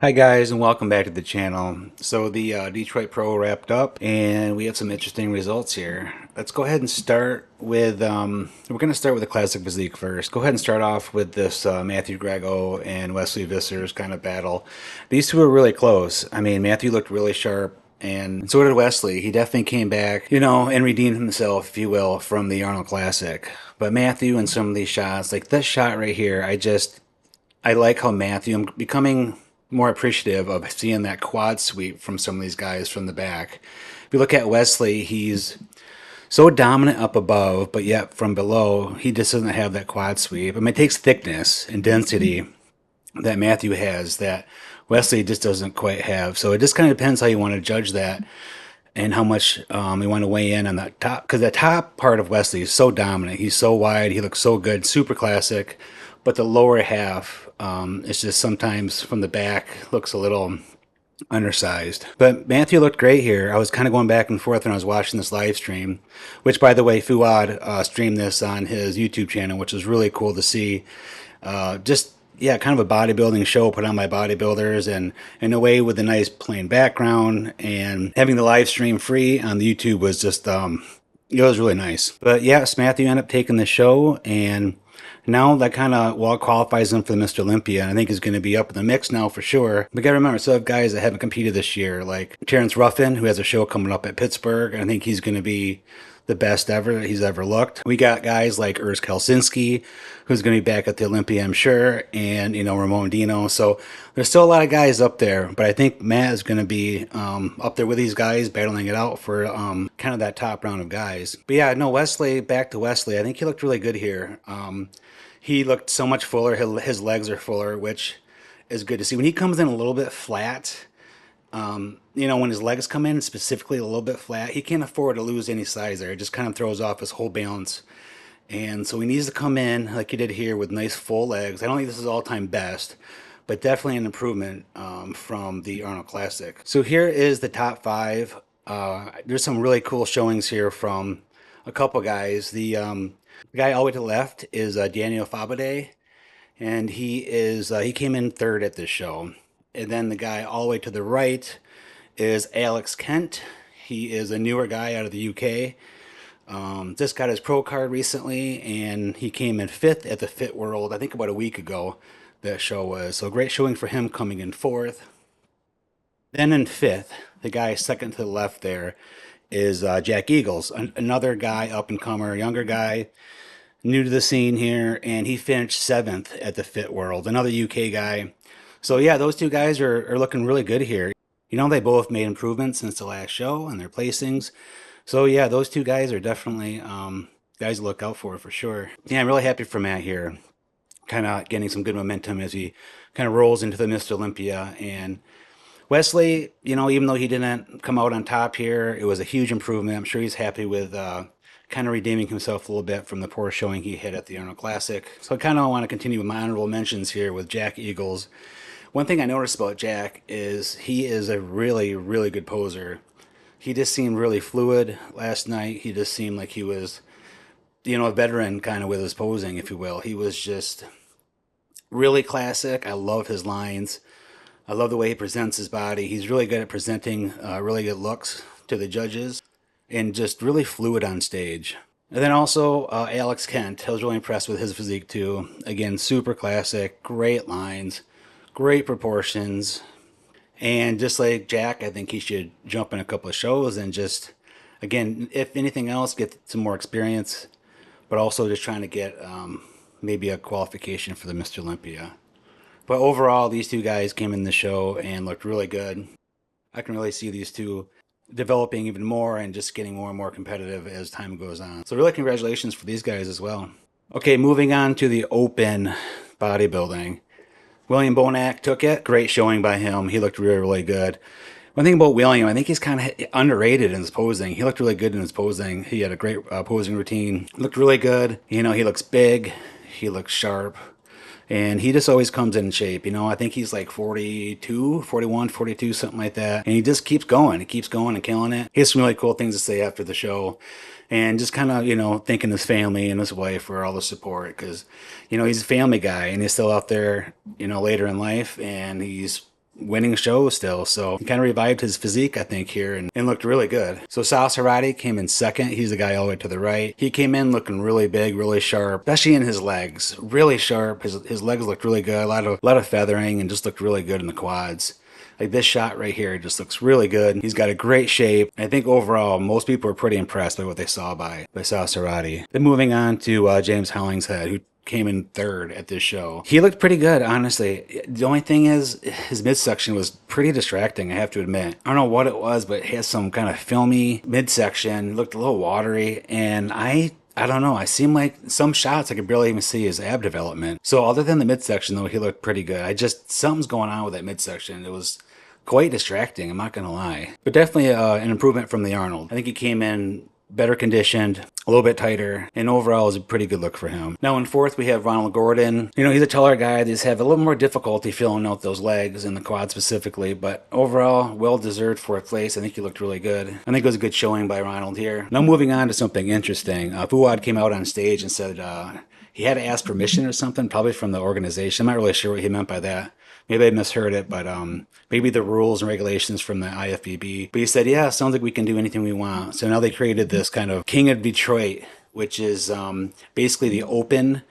Hi guys, and welcome back to the channel. So the Detroit Pro wrapped up and we have some interesting results here. Let's go ahead and start with we're going to start with the classic physique first. Go ahead and start off with this Matthew Grego and Wesley Visser's kind of battle. These two were really close. I mean, Matthew looked really sharp, and so did Wesley. He definitely came back, and redeemed himself, if you will, from the Arnold Classic. But Matthew and some of these shots, like this shot right here, I like how I'm becoming more appreciative of seeing that quad sweep from some of these guys from the back. If you look at Wesley, he's so dominant up above, but yet from below, he just doesn't have that quad sweep. I mean, it takes thickness and density that Matthew has that Wesley just doesn't quite have. So it just kind of depends how you want to judge that and how much you want to weigh in on that top. Because the top part of Wesley is so dominant. He's so wide. He looks so good. Super classic. But the lower half, it's just sometimes from the back looks a little undersized. But Matthew looked great here. I was kind of going back and forth when I was watching this live stream, which, by the way, Fuad streamed this on his YouTube channel, which was really cool to see. Just yeah, kind of a bodybuilding show put on by bodybuilders, and in a way with a nice plain background, and having the live stream free on the YouTube was just it was really nice. But yes, Matthew ended up taking the show, and now that kind of qualifies him for the Mr. Olympia, and I think he's going to be up in the mix now for sure. We got to remember, so have guys that haven't competed this year, like Terrence Ruffin, who has a show coming up at Pittsburgh, and I think he's going to be the best ever that he's ever looked. We got guys like Urs Kelsinski, who's going to be back at the Olympia, I'm sure, and Ramon Dino. So there's still a lot of guys up there, but I think Matt is going to be up there with these guys, battling it out for kind of that top round of guys. But yeah, no, Wesley, back to Wesley. I think he looked really good here. He looked so much fuller. His legs are fuller, which is good to see. When he comes in a little bit flat, when his legs come in specifically a little bit flat, he can't afford to lose any size there. It just kind of throws off his whole balance. And so he needs to come in like he did here with nice full legs. I don't think this is all-time best, but definitely an improvement from the Arnold Classic. So here is the top five. There's some really cool showings here from a couple guys. The guy all the way to the left is Daniel Fabade, and he came in third at this show. And then the guy all the way to the right is Alex Kent. He is a newer guy out of the UK. Just got his pro card recently, and he came in fifth at the Fit World, I think about a week ago, that show was. So great showing for him, coming in fourth. Then in fifth, the guy second to the left there is Jack Eagles, another guy, up and comer, younger guy, new to the scene here, and he finished seventh at the Fit World, another UK guy. So yeah, those two guys are looking really good here. They both made improvements since the last show and their placings. So yeah, those two guys are definitely guys to look out for sure. Yeah, I'm really happy for Matt here, kind of getting some good momentum as he kind of rolls into the Mr. Olympia. And Wesley, even though he didn't come out on top here, it was a huge improvement. I'm sure he's happy with kind of redeeming himself a little bit from the poor showing he had at the Arnold Classic. So I kind of want to continue with my honorable mentions here with Jack Eagles. One thing I noticed about Jack is he is a really, really good poser. He just seemed really fluid last night. He just seemed like he was, a veteran kind of with his posing, if you will. He was just really classic. I love his lines. I love the way he presents his body. He's really good at presenting really good looks to the judges, and just really fluid on stage. And then also Alex Kent. I was really impressed with his physique too. Again, super classic, great lines, great proportions. And just like Jack, I think he should jump in a couple of shows and just, again, if anything else, get some more experience, but also just trying to get maybe a qualification for the Mr. Olympia. But overall, these two guys came in the show and looked really good. I can really see these two developing even more and just getting more and more competitive as time goes on. So really congratulations for these guys as well. Okay, moving on to the open bodybuilding. William Bonac took it. Great showing by him. He looked really, really good. One thing about William, I think he's kind of underrated in his posing. He looked really good in his posing. He had a great posing routine. Looked really good. He looks big. He looks sharp. And he just always comes in shape. I think he's like 42, 41, 42, something like that. And he just keeps going. He keeps going and killing it. He has some really cool things to say after the show. And just kind of, thanking his family and his wife for all the support. Because, he's a family guy and he's still out there, later in life. And he's winning shows still, so he kind of revived his physique, I think, here and looked really good. So Sal Serrati came in second. He's the guy all the way to the right. He came in looking really big, really sharp, especially in his legs. Really sharp. His legs looked really good. A lot of feathering, and just looked really good in the quads. Like this shot right here just looks really good. He's got a great shape. I think overall, most people were pretty impressed by what they saw by Sal Serrati. Then moving on to James Hollingshead, who came in third at this show. He looked pretty good, honestly. The only thing is his midsection was pretty distracting, I have to admit. I don't know what it was, but it has some kind of filmy midsection. It looked a little watery, and I don't know. I seem like some shots I could barely even see his ab development. So other than the midsection, though, he looked pretty good. Something's going on with that midsection. It was quite distracting, I'm not gonna lie. But definitely an improvement from the Arnold. I think he came in better conditioned, a little bit tighter, and overall is a pretty good look for him. Now in fourth, we have Ronald Gordon. You know, he's a taller guy. They just have a little more difficulty filling out those legs and the quad specifically, but overall, well-deserved fourth place. I think he looked really good. I think it was a good showing by Ronald here. Now moving on to something interesting. Fuad came out on stage and said he had to ask permission or something, probably from the organization. I'm not really sure what he meant by that. Maybe I misheard it, but maybe the rules and regulations from the IFBB. But he said, yeah, sounds like we can do anything we want. So now they created this kind of King of Detroit, which is basically the open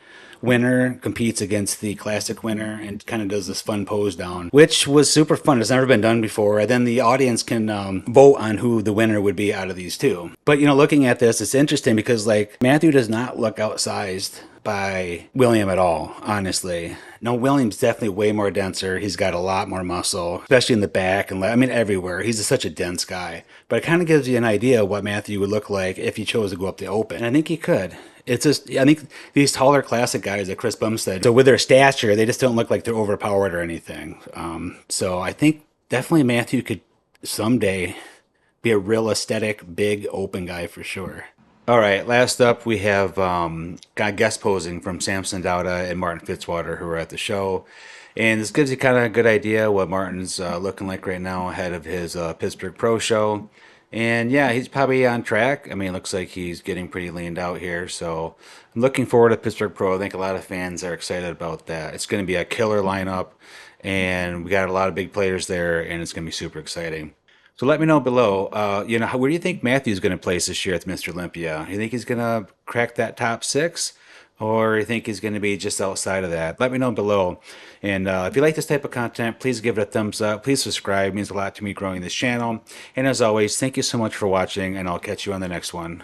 winner competes against the classic winner and kind of does this fun pose down, which was super fun. It's never been done before. And then the audience can vote on who the winner would be out of these two. But, you know, looking at this, it's interesting because, like, Matthew does not look outsized by William at all, honestly. No, William's definitely way more denser. He's got a lot more muscle, especially in the back and everywhere. He's such a dense guy. But it kind of gives you an idea of what Matthew would look like if he chose to go up the open. And I think he could. It's just, I think these taller classic guys like Chris Bumstead, so with their stature, they just don't look like they're overpowered or anything. So I think definitely Matthew could someday be a real aesthetic, big, open guy for sure. All right, last up we have got guest posing from Samson Dauda and Martin Fitzwater, who are at the show. And this gives you kind of a good idea what Martin's looking like right now ahead of his Pittsburgh Pro Show. And yeah, he's probably on track. I mean, it looks like he's getting pretty leaned out here. So I'm looking forward to Pittsburgh Pro. I think a lot of fans are excited about that. It's going to be a killer lineup, and we got a lot of big players there, and it's going to be super exciting. So let me know below, where do you think Matthew's going to place this year at Mr. Olympia? You think he's going to crack that top 6? Or you think he's going to be just outside of that? Let me know below. And if you like this type of content, please give it a thumbs up. Please subscribe. It means a lot to me growing this channel. And as always, thank you so much for watching, and I'll catch you on the next one.